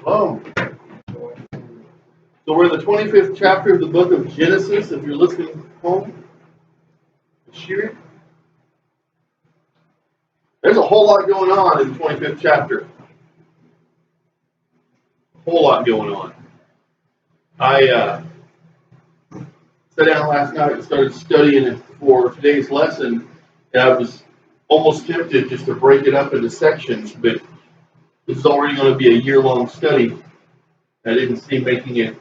Um, so we're in the 25th chapter of the book of Genesis. If you're listening home, share. There's a whole lot going on in the 25th chapter. A whole lot going on. I sat down last night and started studying it for today's lesson, and I was almost tempted just to break it up into sections, but this is already going to be a year-long study. I didn't see making it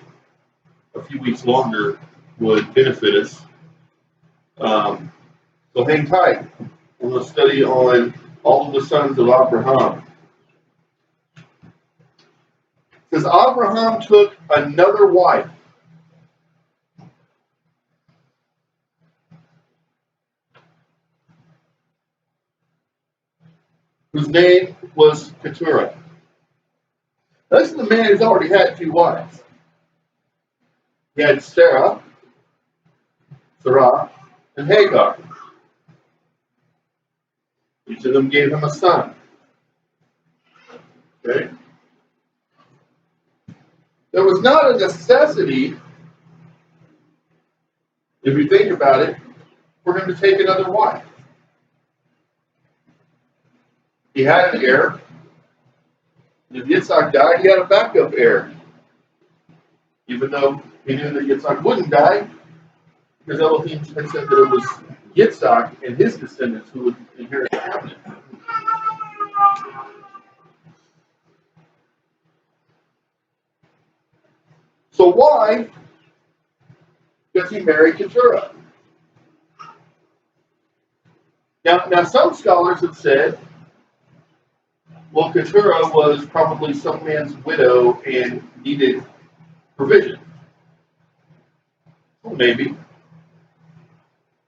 a few weeks longer would benefit us. So hang tight. We're going to study on all of the sons of Abraham. It says Abraham took another wife. Whose name was Keturah. This is the man who's already had two wives. He had Sarah, and Hagar. Each of them gave him a son. Okay? There was not a necessity, if you think about it, for him to take another wife. He had an heir. If Yitzhak died, he had a backup heir. Even though he knew that Yitzhak wouldn't die, because Elohim had said that it was Yitzhak and his descendants who would inherit the covenant. So why does he marry Keturah? Now some scholars have said, well, Keturah was probably some man's widow and needed provision. Well, maybe.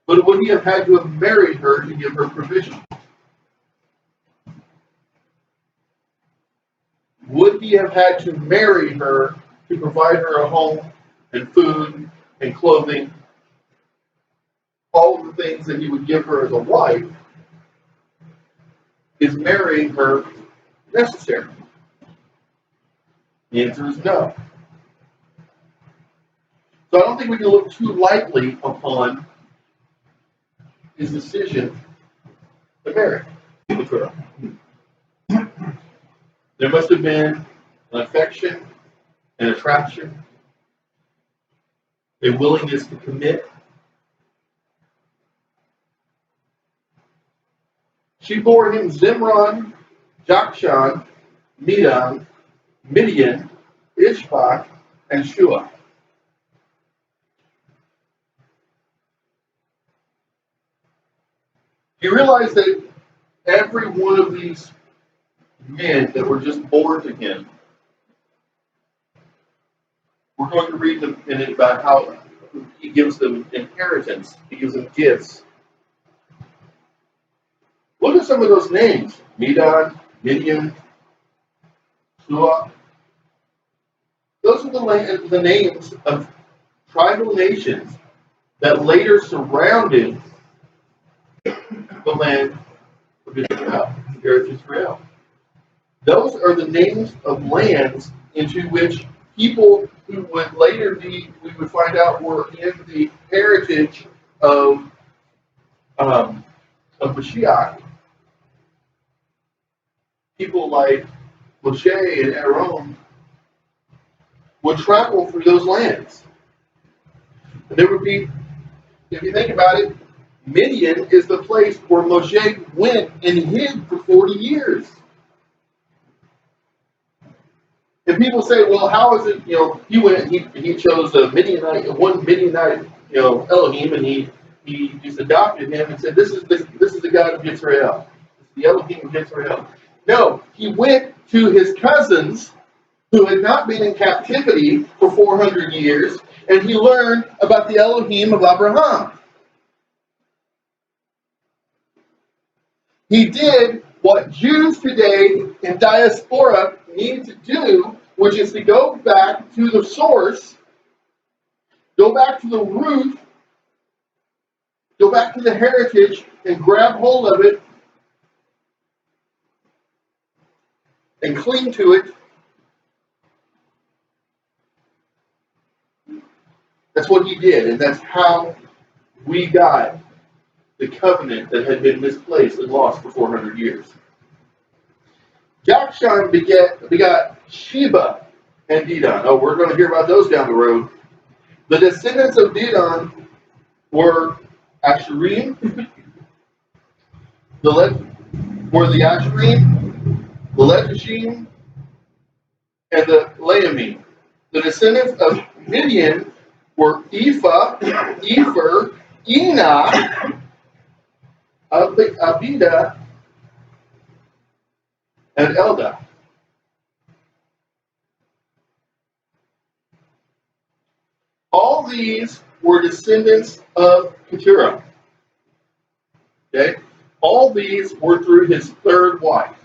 But would he have had to have married her to give her provision? Would he have had to marry her to provide her a home and food and clothing? All of the things that he would give her as a wife. Is marrying her necessary? The answer is no. So I don't think we can look too lightly upon his decision to marry Keturah. There must have been an affection, an attraction, a willingness to commit. She bore him Zimran, Jokshan, Medan, Midian, Ishbak, and Shua. You realize that every one of these men that were just born to him, we're going to read them in it about how he gives them inheritance, he gives them gifts. Look at some of those names: Medan, Midian, Shua. Those are the names of tribal nations that later surrounded the land of Israel, the earth of Israel. Those are the names of lands into which people who would later be, we would find out, were in the heritage of Mashiach. People like Moshe and Aaron would travel through those lands. And there would be, if you think about it, Midian is the place where Moshe went and hid for 40 years. And people say, well, how is it, he went, he chose a Midianite, one Midianite, Elohim, and he just adopted him and said, this is the God of Israel. This is the Elohim of Israel. No, he went to his cousins who had not been in captivity for 400 years, and he learned about the Elohim of Abraham. He did what Jews today in diaspora need to do, which is to go back to the source, go back to the root, go back to the heritage, and grab hold of it, and cling to it, did, and that's how we got the covenant that had been misplaced and lost for 400 years. Jokshan begot Sheba and Dedan. Oh, we're going to hear about those down the road. The descendants of Dedan were Asherim, the Asherim, the Letushim, and the Laamim. The descendants of Midian were Ephah, Epher, Enah, Abida, and Eldah. All these were descendants of Keturah. Okay? All these were through his third wife.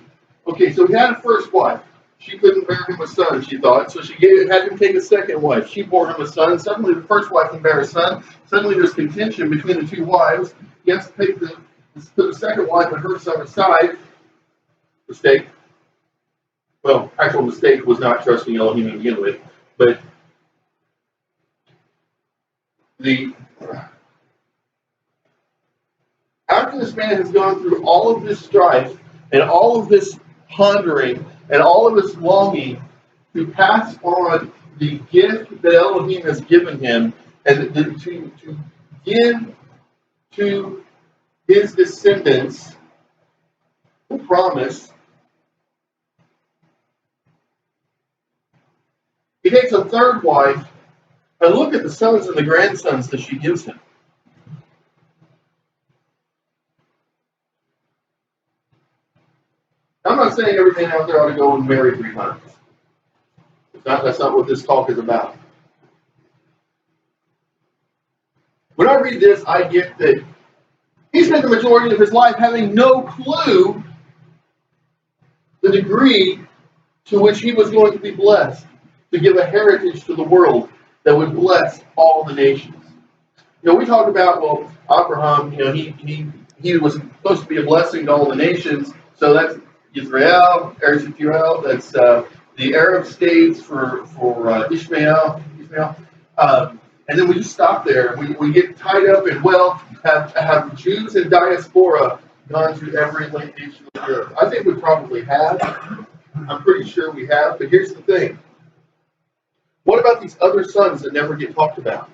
Okay, so he had a first wife. She couldn't bear him a son, she thought, so she had him take a second wife. She bore him a son. Suddenly the first wife can bear a son. Suddenly there's contention between the two wives. He has to take the second wife and her son aside. Mistake. Well, actual mistake was not trusting Elohim to begin with, but after this man has gone through all of this strife and all of this pondering and all of this longing to pass on the gift that Elohim has given him and to give to his descendants the promise, he takes a third wife, and look at the sons and the grandsons that she gives him. I'm not saying every man out there ought to go and marry 3 times. That's not what this talk is about. When I read this, I get that he spent the majority of his life having no clue the degree to which he was going to be blessed, to give a heritage to the world that would bless all the nations. We talk about, well, Abraham, he was supposed to be a blessing to all the nations, so that's Israel, Eretz Yisrael, that's the Arab states for Ishmael. And then we just stop there. We get tied up in, well, have Jews in diaspora gone to every nation of the earth? I think we probably have. I'm pretty sure we have. But here's the thing. What about these other sons that never get talked about?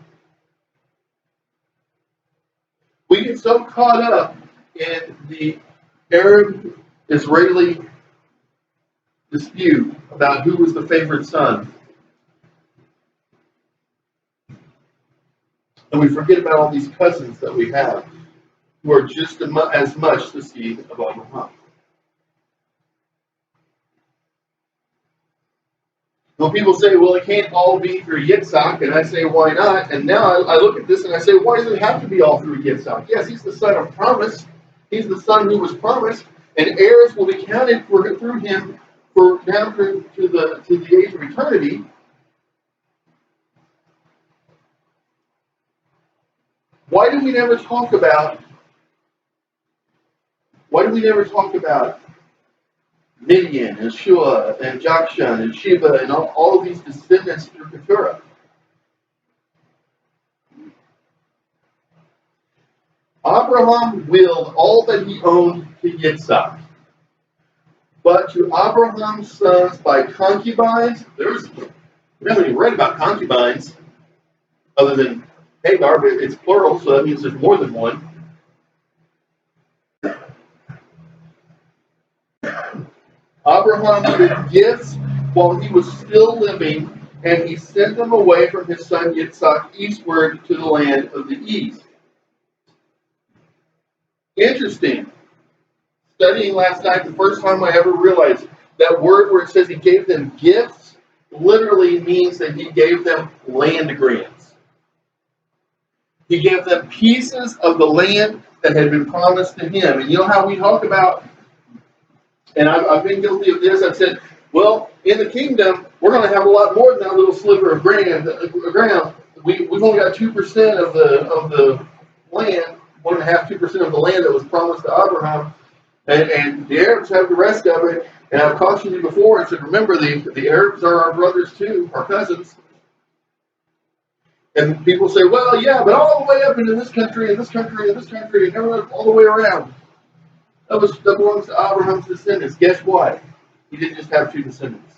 We get so caught up in the Arab-Israeli dispute about who was the favorite son, and we forget about all these cousins that we have who are just as much the seed of Abraham. When people say, well, it can't all be through Yitzhak, and I say, why not? And now I look at this and I say, why does it have to be all through Yitzhak? Yes, he's the son of promise. He's the son who was promised, and heirs will be counted through him for down to the age of eternity. Why do we never talk about Midian and Shua and Jokshan and Sheba and all of these descendants through Keturah? Abraham willed all that he owned to Yitzhak. But to Abraham's sons by concubines, we haven't even read about concubines other than Hagar, but it's plural, so that means there's more than one. Abraham did gifts while he was still living, and he sent them away from his son Yitzhak eastward to the land of the east. Interesting. Studying last night, the first time I ever realized that word where it says he gave them gifts literally means that he gave them land grants. He gave them pieces of the land that had been promised to him. And you know how we talk about, and I've been guilty of this, I've said, well, in the kingdom, we're going to have a lot more than that little sliver of ground. We've only got 2% of the land, 1.5%, 2% of the land that was promised to Abraham. And the Arabs have the rest of it. And I've cautioned you before and said, remember, the Arabs are our brothers too, our cousins. And people say, well, yeah, but all the way up into this country, and this country, and this country, and everywhere, all the way around. That belongs to Abraham's descendants. Guess what? He didn't just have two descendants.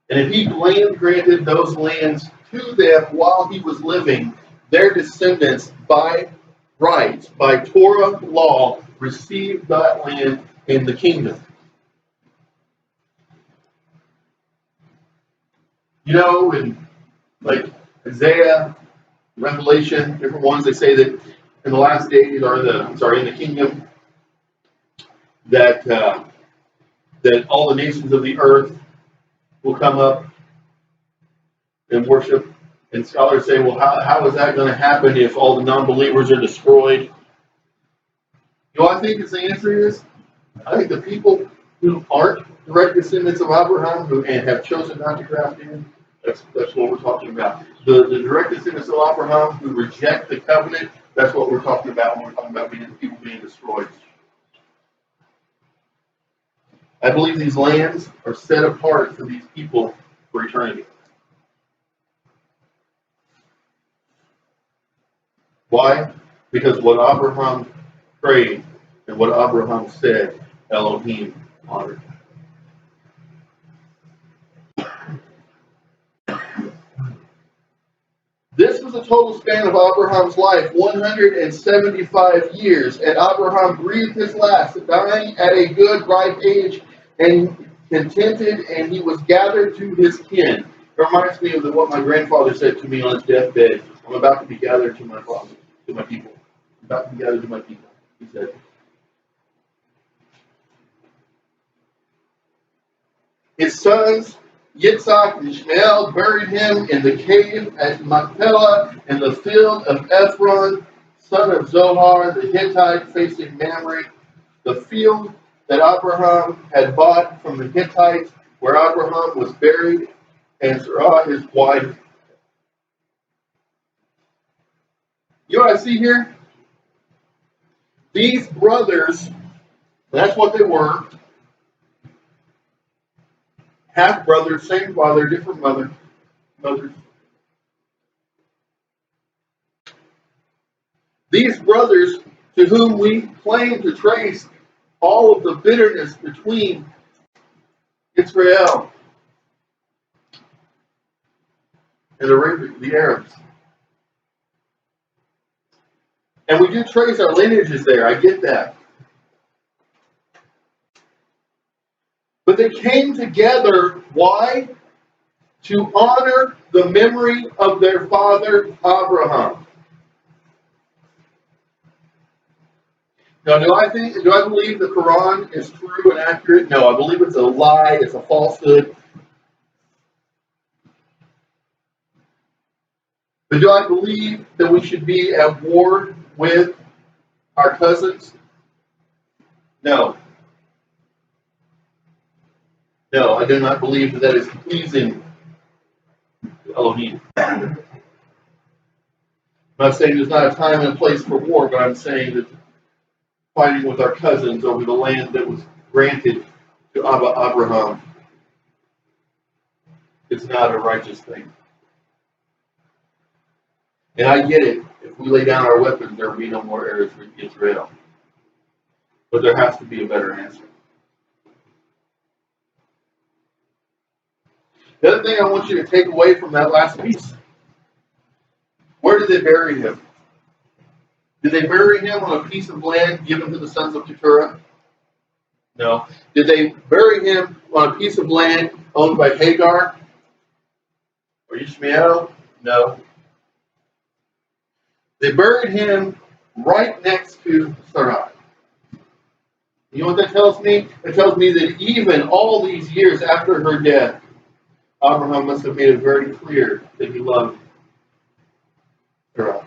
And if he land granted those lands to them while he was living, their descendants, by right, by Torah law, received that land in the kingdom. You know, in like Isaiah, Revelation, different ones, they say that in the last days, or in the kingdom, that that all the nations of the earth will come up and worship. And scholars say, well, how is that going to happen if all the non-believers are destroyed? You know, I think the answer is, I think the people who aren't direct descendants of Abraham and have chosen not to graft in, that's what we're talking about. The direct descendants of Abraham who reject the covenant, that's what we're talking about when we're talking about people being destroyed. I believe these lands are set apart for these people for eternity. Why? Because what Abraham prayed and what Abraham said, Elohim honored. This was the total span of Abraham's life, 175 years, and Abraham breathed his last, dying at a good ripe age and contented, and he was gathered to his kin. It reminds me of what my grandfather said to me on his deathbed. I'm about to be gathered to my father, to my people. I'm about to be gathered to my people, he said. His sons, Yitzhak and Ishmael, buried him in the cave at Machpelah in the field of Ephron, son of Zohar, the Hittite, facing Mamre, the field that Abraham had bought from the Hittites, where Abraham was buried, and Sarah, his wife. You know what I see here? These brothers, that's what they were. Half brothers, same father, different mothers. These brothers, to whom we claim to trace all of the bitterness between Israel and the Arabs. And we do trace our lineages there, I get that. But they came together, why? To honor the memory of their father Abraham. Now, do I believe the Quran is true and accurate? No, I believe it's a lie, it's a falsehood. But do I believe that we should be at war with our cousins? No. No, I do not believe that that is pleasing to Elohim. I'm not saying there's not a time and a place for war, but I'm saying that fighting with our cousins over the land that was granted to Abraham is not a righteous thing. And I get it. If we lay down our weapons, there will be no more heirs for Israel. But there has to be a better answer. The other thing I want you to take away from that last piece, where did they bury him? Did they bury him on a piece of land given to the sons of Keturah? No. Did they bury him on a piece of land owned by Hagar or Ishmael? No. They buried him right next to Sarai. You know what that tells me? It tells me that even all these years after her death, Abraham must have made it very clear that he loved Sarai.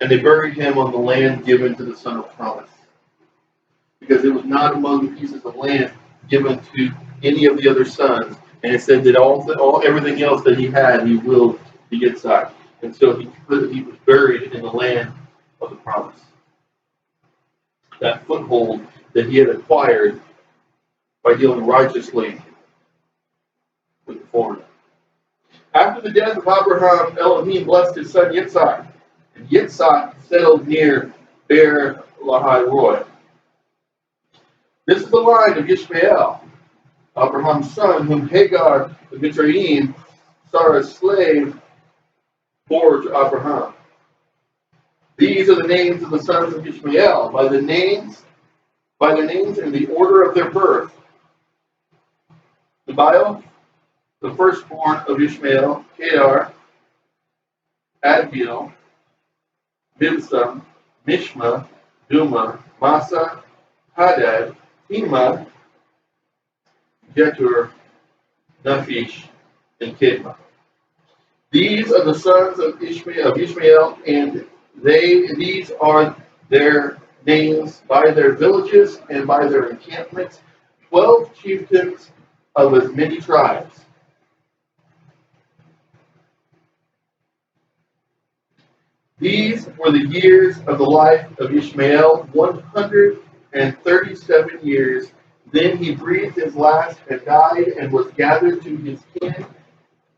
And they buried him on the land given to the son of promise. Because it was not among the pieces of land given to any of the other sons. And it said that everything else that he had, he willed to Yitzhak. And so he was buried in the land of the promise. That foothold that he had acquired by dealing righteously with the foreigner. After the death of Abraham, Elohim blessed his son Yitzhak, and Yitzhak settled near Beer Lahai Roi. This is the line of Ishmael, Abraham's son, whom Hagar the Mitzrayim, Sarah's slave, bore to Abraham. These are the names of the sons of Ishmael, by the names in the order of their birth. Nebaioth, the firstborn of Ishmael, Kedar, Adbeel, Mibsam, Mishma, Duma, Masa, Hadad, Hema, Jetur, Naphish, and Kidma. These are the sons of Ishmael, and these are their names by their villages and by their encampments, 12 chieftains of as many tribes. These were the years of the life of Ishmael, 137 years. Then he breathed his last and died and was gathered to his kin.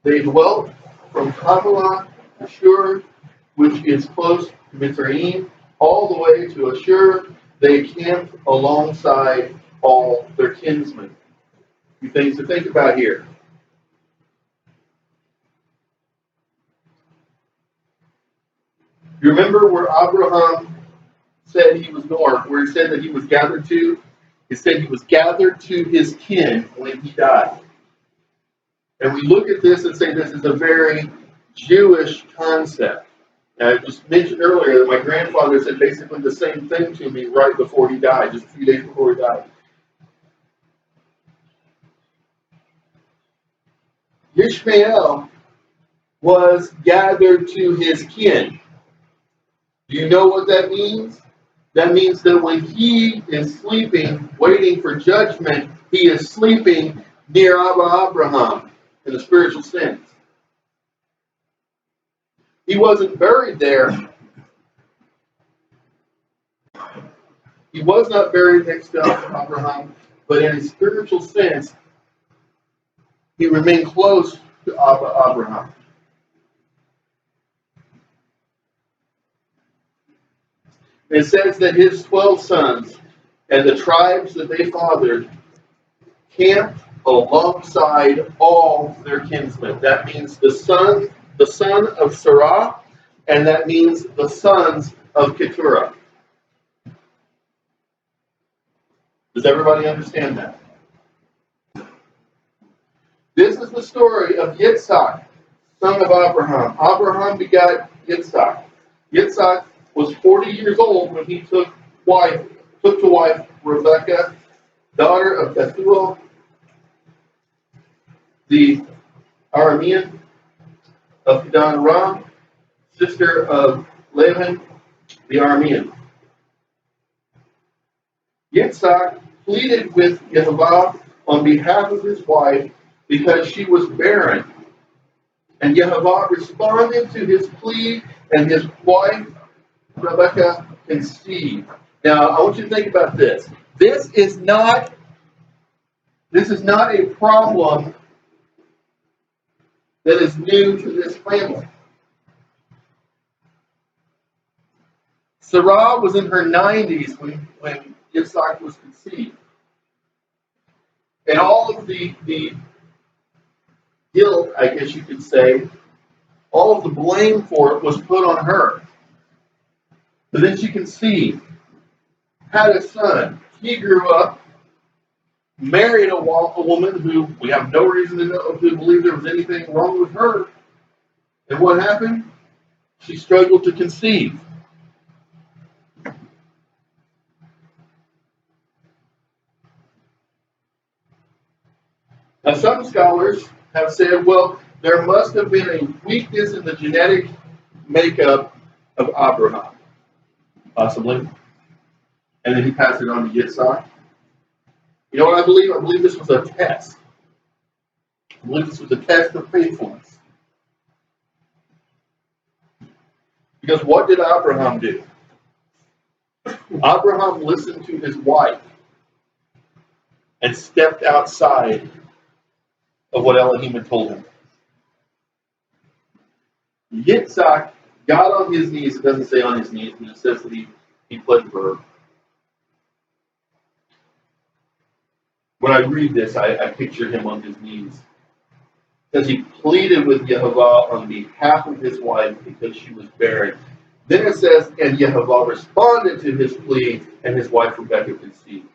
They dwelt from Havilah, Ashur, which is close to Mitzrayim, all the way to Ashur. They camped alongside all their kinsmen. A few things to think about here. You remember where Abraham said he was north, where he said that he was gathered to? He said he was gathered to his kin when he died. And we look at this and say this is a very Jewish concept. Now, I just mentioned earlier that my grandfather said basically the same thing to me right before he died, just a few days before he died. Ishmael was gathered to his kin. Do you know what that means? That means that when he is sleeping, waiting for judgment, he is sleeping near Abraham in a spiritual sense. He wasn't buried there. He was not buried next to Abraham, but in a spiritual sense, he remained close to Abraham. It says that his 12 sons and the tribes that they fathered camped alongside all their kinsmen. That means the son of Sarah, and that means the sons of Keturah. Does everybody understand that? This is the story of Yitzhak, son of Abraham. Abraham begot Yitzhak. Yitzhak was 40 years old when he took to wife Rebekah, daughter of Bethuel, the Aramean of Padan Aram, sister of Laban, the Aramean. Yitzhak pleaded with Yehovah on behalf of his wife because she was barren. And Yehovah responded to his plea, and his wife Rebecca conceived. Now, I want you to think about this. This is not a problem that is new to this family. Sarah was in her 90s when Yitzhak was conceived. And all of the guilt, I guess you could say, all of the blame for it was put on her. But then she conceived, had a son. He grew up, married a woman who we have no reason to believe there was anything wrong with her. And what happened? She struggled to conceive. Now, some scholars have said, well, there must have been a weakness in the genetic makeup of Abraham, possibly. And then he passed it on to Yitzhak. You know what I believe? I believe this was a test. I believe this was a test of faithfulness. Because what did Abraham do? Abraham listened to his wife. and stepped outside of what Elohim had told him. Yitzhak got on his knees. It doesn't say on his knees, but it says that he pled for her. When I read this, I picture him on his knees. Because he pleaded with Yehovah on behalf of his wife because she was barren. Then it says, and Yehovah responded to his plea, and his wife Rebekah conceived.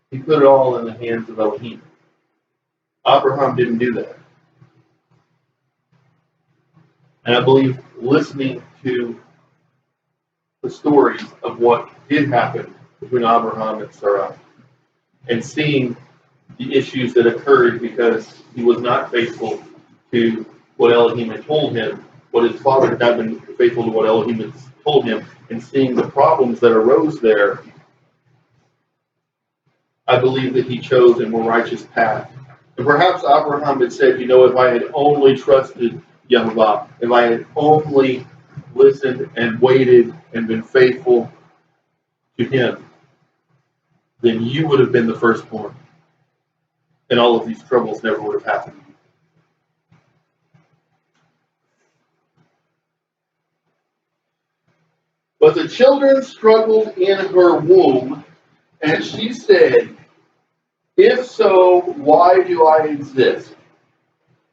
He put it all in the hands of Elohim. Abraham didn't do that. And I believe listening to the stories of what did happen between Abraham and Sarah, and seeing the issues that occurred because he was not faithful to what Elohim had told him, what his father had not been faithful to what Elohim had told him, and seeing the problems that arose there, I believe that he chose a more righteous path. And perhaps Abraham had said, if I had only trusted Yehovah, if I had only listened and waited and been faithful to him, then you would have been the firstborn. And all of these troubles never would have happened. But the children struggled in her womb, and she said, if so, why do I exist?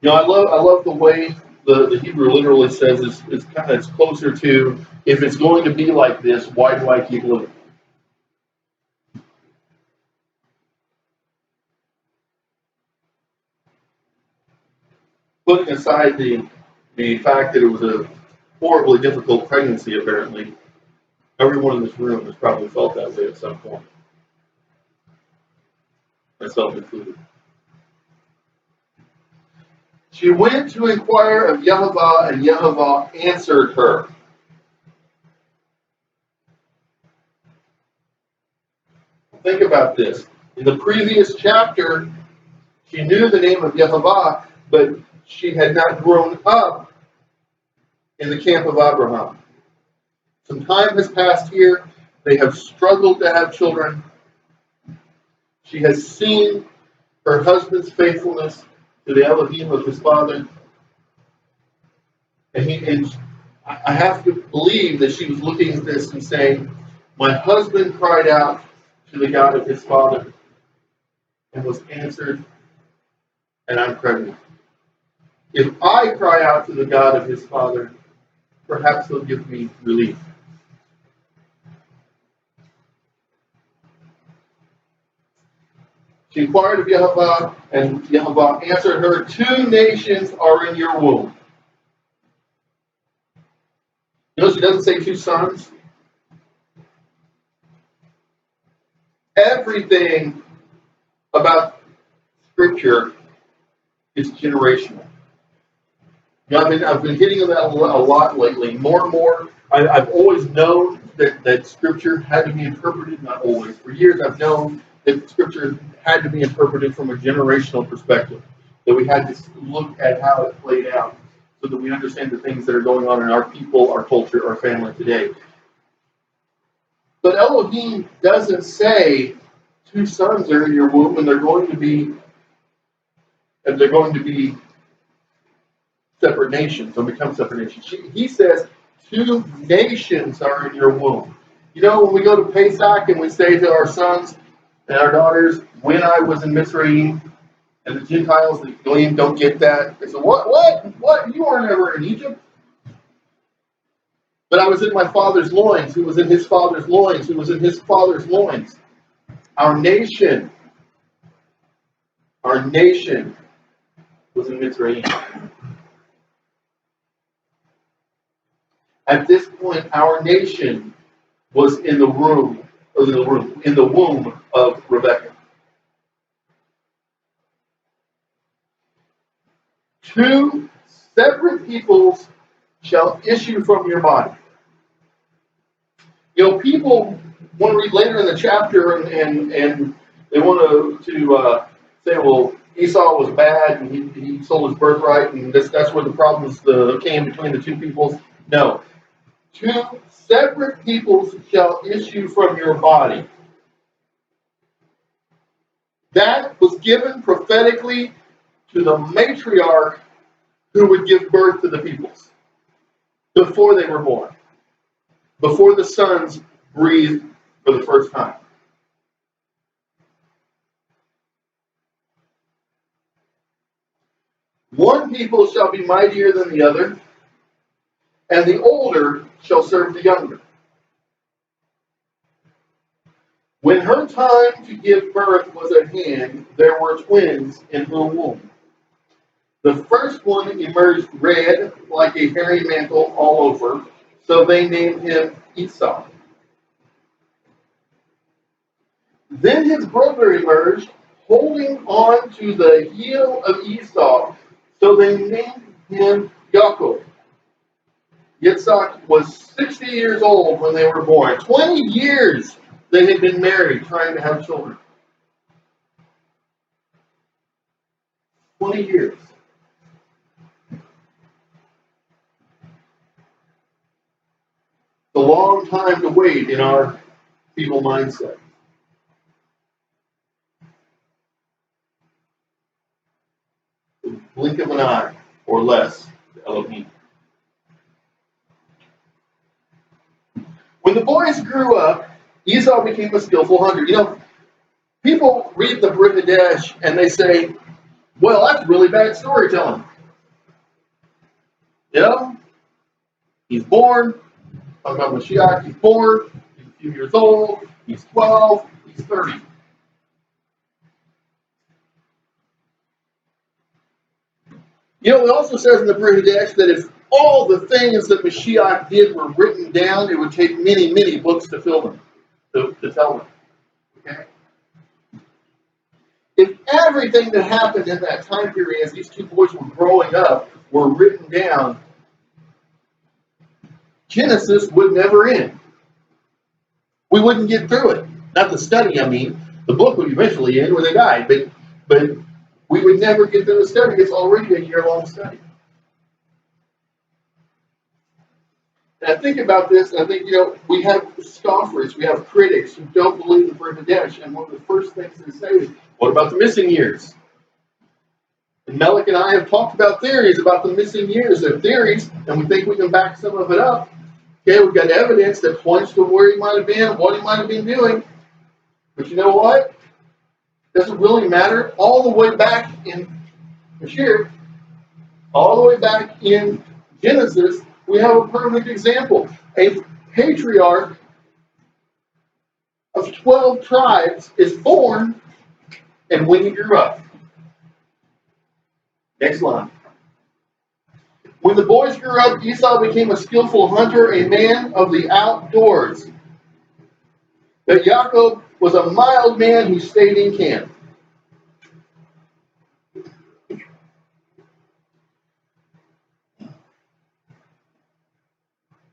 I love the way the Hebrew literally says it's closer to, if it's going to be like this, why do I keep living? Putting aside the fact that it was a horribly difficult pregnancy, apparently, everyone in this room has probably felt that way at some point. Myself included. She went to inquire of Yehovah, and Yehovah answered her. Think about this. In the previous chapter, she knew the name of Yehovah, but she had not grown up in the camp of Abraham. Some time has passed here. They have struggled to have children. She has seen her husband's faithfulness to the Elohim of his father. And I have to believe that she was looking at this and saying, my husband cried out to the God of his father and was answered, and I'm pregnant. If I cry out to the God of his father, perhaps he'll give me relief. She inquired of Yehovah, and Yehovah answered her, 2 nations are in your womb. She doesn't say 2 sons. Everything about Scripture is generational. I've been hitting on that a lot lately. More and more, I've always known that Scripture had to be interpreted, not always. For years, I've known that Scripture had to be interpreted from a generational perspective. That we had to look at how it played out so that we understand the things that are going on in our people, our culture, our family today. But Elohim doesn't say 2 sons are in your womb and they're going to be separate nations or become separate nations. He says 2 nations are in your womb. When we go to Pesach and we say to our sons and our daughters, when I was in Mitzrayim, and the Gentiles, the Goyim, don't get that. They say, what? You weren't ever in Egypt. But I was in my father's loins, who was in his father's loins, who was in his father's loins. Our nation was in Mitzrayim. At this point, our nation was in the womb of Rebekah. 2 separate peoples shall issue from your body. People want to read later in the chapter and they want to say, well, Esau was bad and he sold his birthright and that's where the problems came between the 2 peoples. No. 2 separate peoples shall issue from your body. That was given prophetically to the matriarch who would give birth to the peoples before they were born, before the sons breathed for the first time. One people shall be mightier than the other, and the older shall serve the younger. When her time to give birth was at hand, there were twins in her womb. The first one emerged red like a hairy mantle all over, so they named him Esau. Then his brother emerged, holding on to the heel of Esau, so they named him Yaakov. Yitzhak was 60 years old when they were born. 20 years they had been married, trying to have children. 20 years. It's a long time to wait in our feeble mindset. The blink of an eye, or less, to Elohim. When the boys grew up, Esau became a skillful hunter. You know, people read the Brit Hadash and they say, well, that's really bad storytelling. You know, he's born, talking about Mashiach, he's born, he's a few years old, he's 12, he's 30. You know, it also says in the Brit Hadash that if all the things that Mashiach did were written down, it would take many, many books to fill them, to tell them. Okay? If everything that happened in that time period as these two boys were growing up were written down, Genesis would never end. We wouldn't get through it. Not the study, I mean. The book would eventually end when they died, but we would never get through the study. It's already a year-long study. And I think about this, and I think, you know, we have scoffers, we have critics who don't believe the Brit Hadash, and one of the first things they say is, what about the missing years? And Melech and I have talked about theories about the missing years. They're theories, and we think we can back some of it up. Okay, we've got evidence that points to where he might have been, what he might have been doing. But you know what? Doesn't really matter. All the way back in Bashir, all the way back in Genesis, we have a perfect example. A patriarch of 12 tribes is born, and when he grew up. Next line. When the boys grew up, Esau became a skillful hunter, a man of the outdoors. But Yaakov was a mild man who stayed in camp.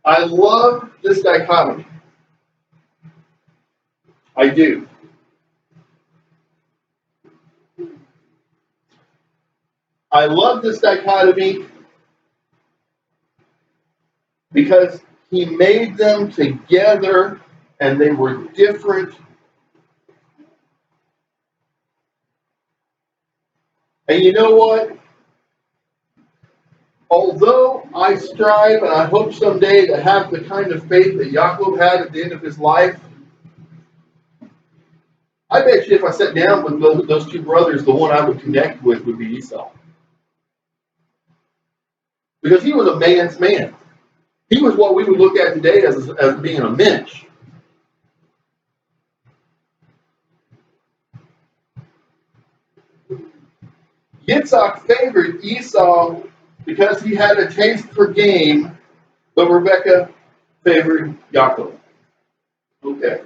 I love this dichotomy. I do. I love this dichotomy because he made them together and they were different. And you know what? Although I strive and I hope someday to have the kind of faith that Yaakov had at the end of his life, I bet you if I sat down with those two brothers, the one I would connect with would be Esau. Because he was a man's man. He was what we would look at today as being a mensch. Yitzhak favored Esau because he had a taste for game, but Rebekah favored Yaakov. Okay.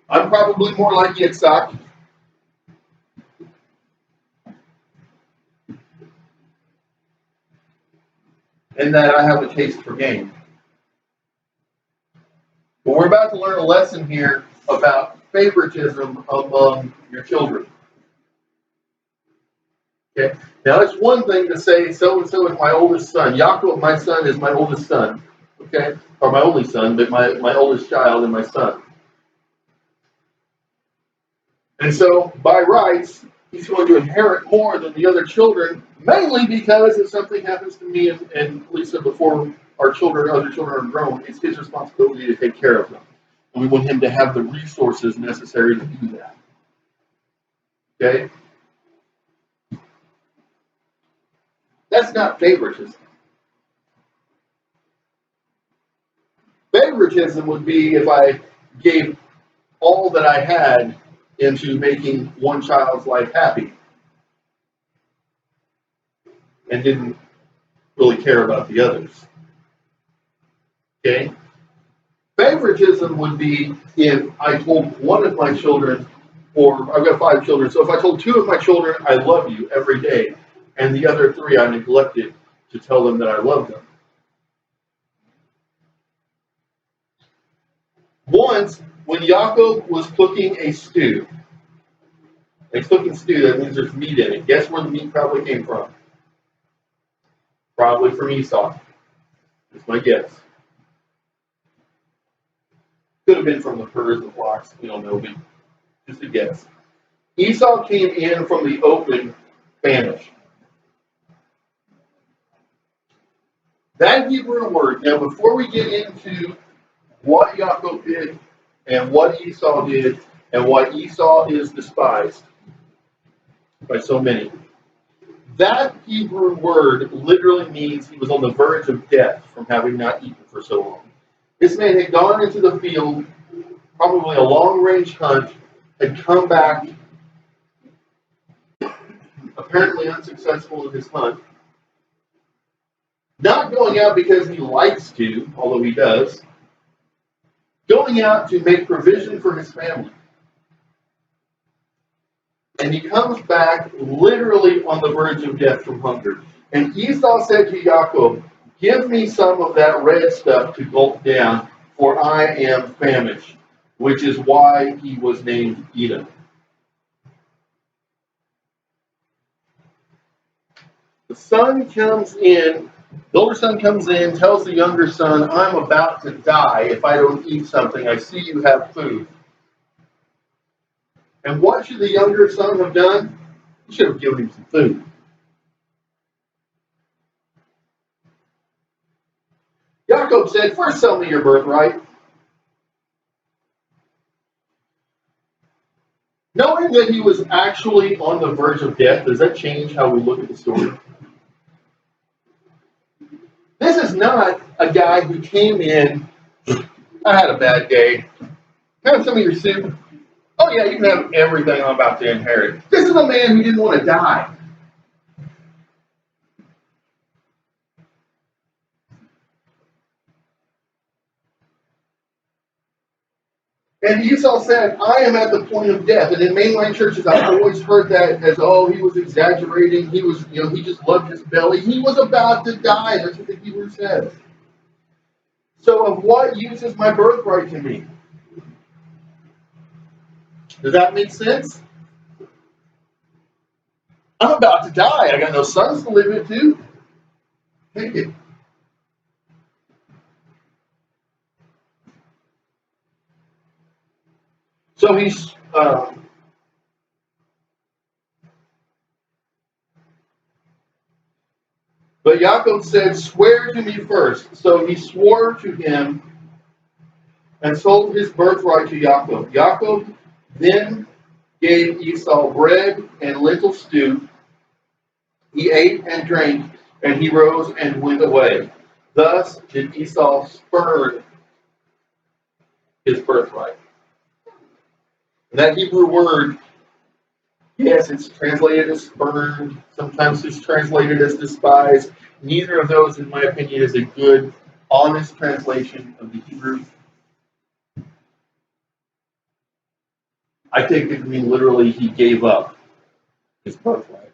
I'm probably more like Yitzhak. In that I have a taste for game. But we're about to learn a lesson here about favoritism among your children. Okay. Now it's one thing to say so-and-so is my oldest son. Yaakov, my son, is my oldest son. okay? Or my only son, but my oldest child and my son. And so, by rights, he's going to inherit more than the other children, mainly because if something happens to me and Lisa before our other children are grown, it's his responsibility to take care of them. And we want him to have the resources necessary to do that. Okay? That's not favoritism. Favoritism would be if I gave all that I had into making one child's life happy and didn't really care about the others. Okay? Favoritism would be if I told one of my children, or I've got 5 children, so if I told 2 of my children, I love you every day, and the other 3 I neglected to tell them that I love them. Once, when Yaakov was cooking a stew, that means there's meat in it. Guess where the meat probably came from? Probably from Esau. That's my guess. Could have been from the herds, the flocks, we don't know, but just a guess. Esau came in from the open famished. That Hebrew word, now before we get into what Yaakov did and what Esau did and why Esau is despised by so many, that Hebrew word literally means he was on the verge of death from having not eaten for so long. This man had gone into the field, probably a long-range hunt, had come back, apparently unsuccessful in his hunt, not going out because he likes to, although he does, going out to make provision for his family. And he comes back literally on the verge of death from hunger. And Esau said to Yaakov, "Give me some of that red stuff to gulp down, for I am famished," which is why he was named Edom. The son comes in, the older son comes in, tells the younger son, "I'm about to die if I don't eat something. I see you have food." And what should the younger son have done? He should have given him some food. Yaakov said, "First sell me your birthright." Knowing that he was actually on the verge of death, does that change how we look at the story? This is not a guy who came in, "I had a bad day. Can I have some of your soup?" "Oh yeah, you can have everything I'm about to inherit." This is a man who didn't want to die. And Esau said, "I am at the point of death." And in mainline churches, I've always heard that as, "Oh, he was exaggerating. He was, he just loved his belly." He was about to die. That's what the Hebrew says. So of what use is my birthright to me? Does that make sense? I'm about to die. I got no sons to live it to. Take it. So he's but Yaakov said, "Swear to me first." So he swore to him and sold his birthright to Yaakov. Yaakov then gave Esau bread and lentil stew. He ate and drank, and he rose and went away. Thus did Esau spurn his birthright. And that Hebrew word, yes, it's translated as spurned. Sometimes it's translated as despised. Neither of those, in my opinion, is a good, honest translation of the Hebrew. I take it to mean literally he gave up his birthright.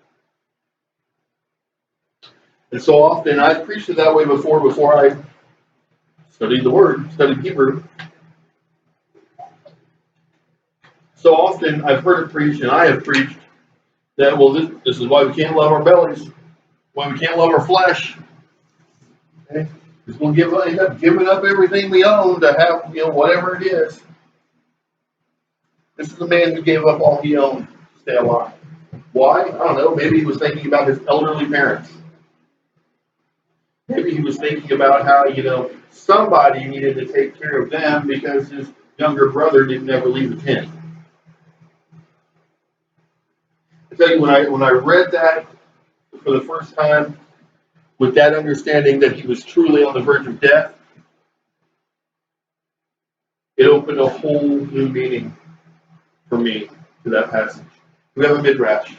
And so often, I've preached it that way before I studied the Word, studied Hebrew. So often, I've heard it preached, and I have preached, that, well, this is why we can't love our bellies, why we can't love our flesh. Okay? Because we'll end up giving up everything we own to have, whatever it is. This is a man who gave up all he owned to stay alive. Why? I don't know. Maybe he was thinking about his elderly parents. Maybe he was thinking about how, somebody needed to take care of them because his younger brother didn't ever leave the tent. I tell you, when I read that for the first time, with that understanding that he was truly on the verge of death, it opened a whole new meaning for me to that passage. We have a midrash.